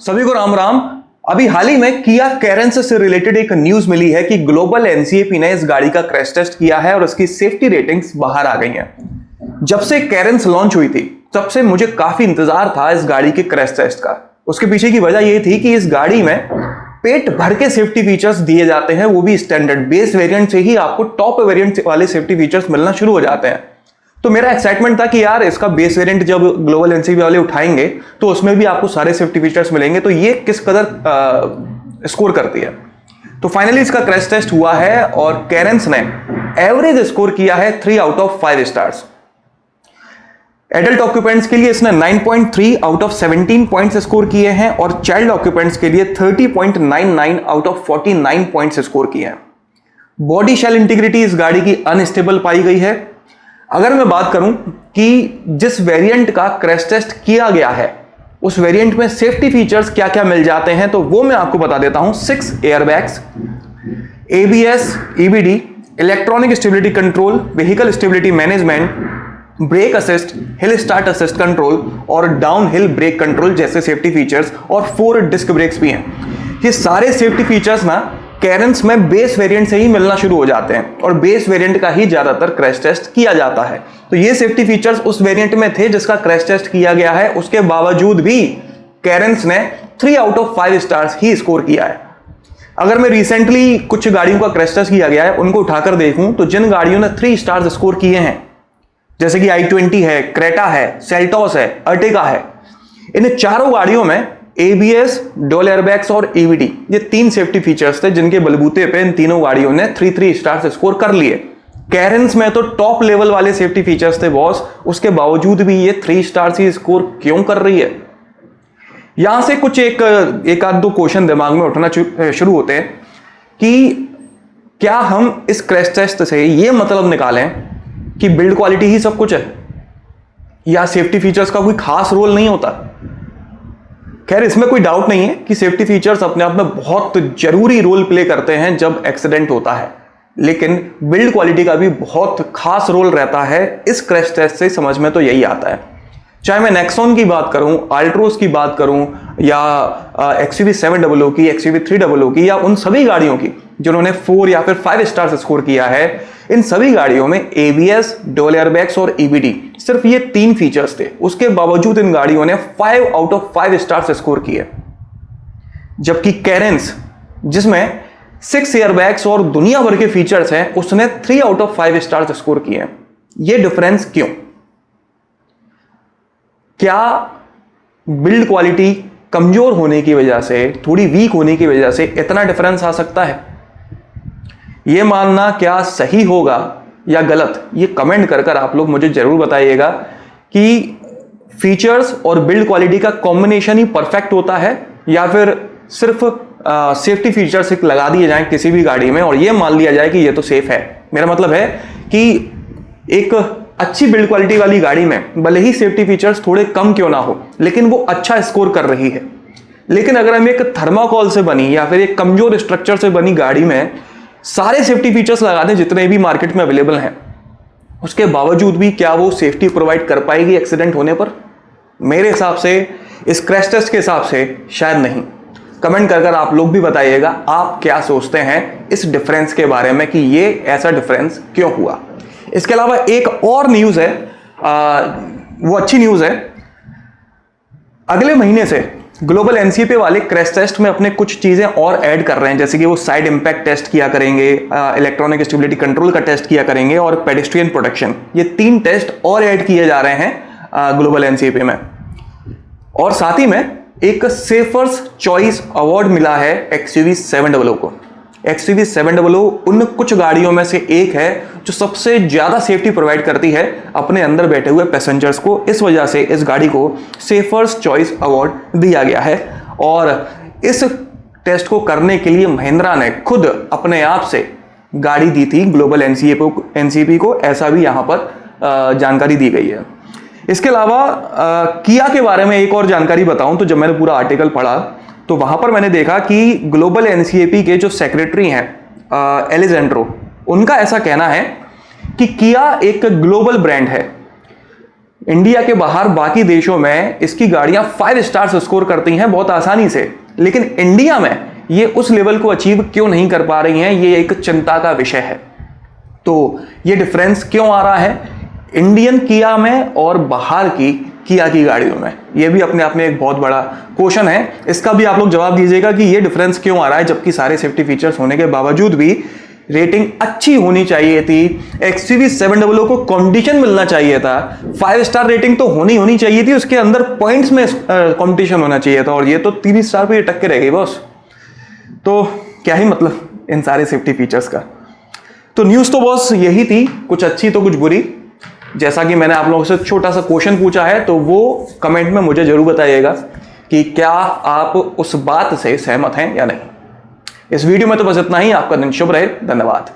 सभी को राम राम। अभी हाल ही में किया कैरेंस से रिलेटेड एक न्यूज मिली है कि ग्लोबल एनसीएपी ने इस गाड़ी का क्रैश टेस्ट किया है और उसकी सेफ्टी रेटिंग्स बाहर आ गई हैं। जब से कैरेंस लॉन्च हुई थी तब से मुझे काफी इंतजार था इस गाड़ी के क्रैश टेस्ट का। उसके पीछे की वजह यह थी कि इस गाड़ी में पेट भर के सेफ्टी फीचर्स दिए जाते हैं, वो भी स्टैंडर्ड। बेस वेरिएंट से ही आपको टॉप वेरिएंट वाले सेफ्टी फीचर्स मिलना शुरू हो जाते हैं। तो मेरा एक्साइटमेंट था कि यार इसका बेस वेरिएंट जब ग्लोबल एनसीएपी वाले उठाएंगे तो उसमें भी आपको सारे सेफ्टी फीचर्स मिलेंगे, तो ये किस कदर स्कोर करती है। तो फाइनली इसका क्रैश टेस्ट हुआ है और कैरेंस ने एवरेज स्कोर किया है 3 out of 5 stars. Adult occupants के लिए इसने 9.3 आउट ऑफ 17 पॉइंट्स स्कोर किए हैं और चाइल्ड ऑक्यूपेंट्स के लिए 30.99 आउट ऑफ 49 पॉइंट्स स्कोर किए हैं। बॉडी शेल इंटीग्रिटी इस गाड़ी की अनस्टेबल पाई गई है। अगर मैं बात करूं कि जिस वेरिएंट का क्रैश टेस्ट किया गया है उस वेरिएंट में सेफ्टी फीचर्स क्या क्या मिल जाते हैं, तो वो मैं आपको बता देता हूं। 6 airbags, ABS, EBD, electronic stability control, vehicle stability management, brake assist, hill start assist control और डाउन हिल ब्रेक कंट्रोल जैसे सेफ्टी फीचर्स और 4 डिस्क ब्रेक्स भी हैं। ये सारे सेफ्टी फीचर्स ना कैरेंस में बेस वेरिएंट से ही मिलना शुरू हो जाते हैं और बेस वेरिएंट का ही ज्यादातर क्रैश टेस्ट किया जाता है। तो ये सेफ्टी फीचर्स उस वेरिएंट में थे जिसका क्रैश टेस्ट किया गया है। उसके बावजूद भी कैरेंस ने 3 out of 5 stars he score किया है। अगर मैं रिसेंटली कुछ गाड़ियों का क्रैश टेस्ट किया गया है उनको उठाकर देखूं तो जिन गाड़ियों ने 3 स्टार्स स्कोर किए हैं, जैसे कि i20 है, क्रेटा है, सेल्टोस है, अर्टिगा है, इन चारों गाड़ियों में ABS, डुअल एयरबैग्स और EBD ये 3 सेफ्टी फीचर्स थे जिनके बलबूते पे इन तीनों गाड़ियों ने 3 स्टार्स स्कोर कर लिए। कैरेंस में तो टॉप लेवल वाले सेफ्टी फीचर्स थे बॉस, उसके बावजूद भी ये 3 स्टार्स ही स्कोर क्यों कर रही है। यहां से कुछ एक आध दो क्वेश्चन दिमाग में उठना शुरू होते हैं कि क्या हम इस क्रैश टेस्ट से ये मतलब निकालें कि बिल्ड क्वालिटी ही सब कुछ है या सेफ्टी फीचर्स का कोई खास रोल नहीं होता। खैर इसमें कोई डाउट नहीं है कि सेफ्टी फीचर्स अपने आप में बहुत जरूरी रोल प्ले करते हैं जब एक्सीडेंट होता है, लेकिन बिल्ड क्वालिटी का भी बहुत खास रोल रहता है। इस क्रैश टेस्ट से समझ में तो यही आता है। चाहे मैं नेक्सॉन की बात करूं, अल्ट्रोस की बात करूं या XUV700 की, XUV300 की या उन सभी गाड़ियों की जिन्होंने 4 या फिर 5 स्टार्स स्कोर किया है, इन सभी गाड़ियों में ABS, डुअल एयरबैग्स और EBD सिर्फ ये 3 फीचर्स थे। उसके बावजूद इन गाड़ियों ने 5 आउट ऑफ 5 स्टार्स स्कोर किए, जबकि कैरेंस जिसमें 6 एयरबैग्स और दुनिया भर के फीचर्स हैं उसने 3 आउट ऑफ 5 स्टार्स स्कोर किए। ये डिफरेंस क्यों? क्या बिल्ड क्वालिटी कमजोर होने की वजह से, थोड़ी वीक होने की वजह से इतना डिफरेंस आ सकता है? यह मानना क्या सही होगा या गलत, ये कमेंट कर आप लोग मुझे जरूर बताइएगा कि फीचर्स और बिल्ड क्वालिटी का कॉम्बिनेशन ही परफेक्ट होता है या फिर सिर्फ सेफ्टी फीचर्स लगा दिए जाएं किसी भी गाड़ी में और ये मान लिया जाए कि ये तो सेफ है। मेरा मतलब है कि एक अच्छी बिल्ड क्वालिटी वाली गाड़ी में भले ही सेफ्टी फीचर्स थोड़े कम क्यों ना हो, लेकिन वो अच्छा स्कोर कर रही है। लेकिन अगर हम एक थर्माकोल से बनी या फिर एक कमजोर स्ट्रक्चर से बनी गाड़ी में सारे सेफ्टी फीचर्स लगा दें जितने भी मार्केट में अवेलेबल हैं, उसके बावजूद भी क्या वो सेफ्टी प्रोवाइड कर पाएगी एक्सीडेंट होने पर? मेरे हिसाब से, इस क्रैश टेस्ट के हिसाब से शायद नहीं। कमेंट कर आप लोग भी बताइएगा आप क्या सोचते हैं इस डिफरेंस के बारे में कि ये ऐसा डिफरेंस क्यों हुआ। इसके अलावा एक और न्यूज है, वो अच्छी न्यूज है। अगले महीने से ग्लोबल एनसीएपी वाले क्रैश टेस्ट में अपने कुछ चीजें और ऐड कर रहे हैं, जैसे कि वो साइड इंपैक्ट टेस्ट किया करेंगे, इलेक्ट्रॉनिक स्टेबिलिटी कंट्रोल का टेस्ट किया करेंगे और पेडेस्ट्रियन प्रोटेक्शन। ये 3 टेस्ट और ऐड किए जा रहे हैं ग्लोबल एनसीएपी में। और साथ ही में एक सेफर्स चॉइस अवार्ड मिला है XUV700 को। XUV700 उन कुछ गाड़ियों में से एक है जो सबसे ज्यादा सेफ्टी प्रोवाइड करती है अपने अंदर बैठे हुए पैसेंजर्स को। इस वजह से इस गाड़ी को सेफर्स चॉइस अवार्ड दिया गया है और इस टेस्ट को करने के लिए महिंद्रा ने खुद अपने आप से गाड़ी दी थी ग्लोबल एनसीएपी को, ऐसा भी यहां पर जानकारी दी गई है। इसके अलावा किया के बारे में एक और जानकारी बताऊं तो जब मैंने पूरा आर्टिकल पढ़ा तो वहां पर मैंने देखा कि ग्लोबल एनसीएपी के जो सेक्रेटरी हैं एलेजेंड्रो, उनका ऐसा कहना है कि किया एक ग्लोबल ब्रांड है इंडिया के बाहर बाकी देशों में इसकी गाड़ियां 5 स्टार्स स्कोर करती हैं बहुत आसानी से, लेकिन इंडिया में ये उस लेवल को अचीव क्यों नहीं कर पा रही हैं, ये एक चिंता का विषय है। तो ये डिफरेंस क्यों आ रहा है इंडियन किया में और बाहर की किया की गाड़ियों में, ये भी अपने आप में एक बहुत बड़ा क्वेश्चन है। इसका भी आप लोग जवाब दीजिएगा कि ये डिफरेंस क्यों आ रहा है, जबकि सारे सेफ्टी फीचर्स होने के बावजूद भी रेटिंग अच्छी होनी चाहिए थी। XUV 700 को कंपटीशन मिलना चाहिए था, 5 स्टार रेटिंग तो होनी चाहिए थी, उसके अंदर पॉइंट्स में कंपटीशन होना चाहिए था, और ये तो 3 स्टार पे टक्के रह गई बॉस। तो क्या ही मतलब इन सारे सेफ्टी फीचर्स का। तो न्यूज़ तो बॉस यही थी, कुछ अच्छी तो कुछ बुरी। जैसा कि मैंने आप लोगों से छोटा सा क्वेश्चन पूछा है, तो वो कमेंट में मुझे जरूर बताइएगा कि क्या आप उस बात से सहमत हैं या नहीं। इस वीडियो में तो बस इतना ही। आपका दिन शुभ रहे। धन्यवाद।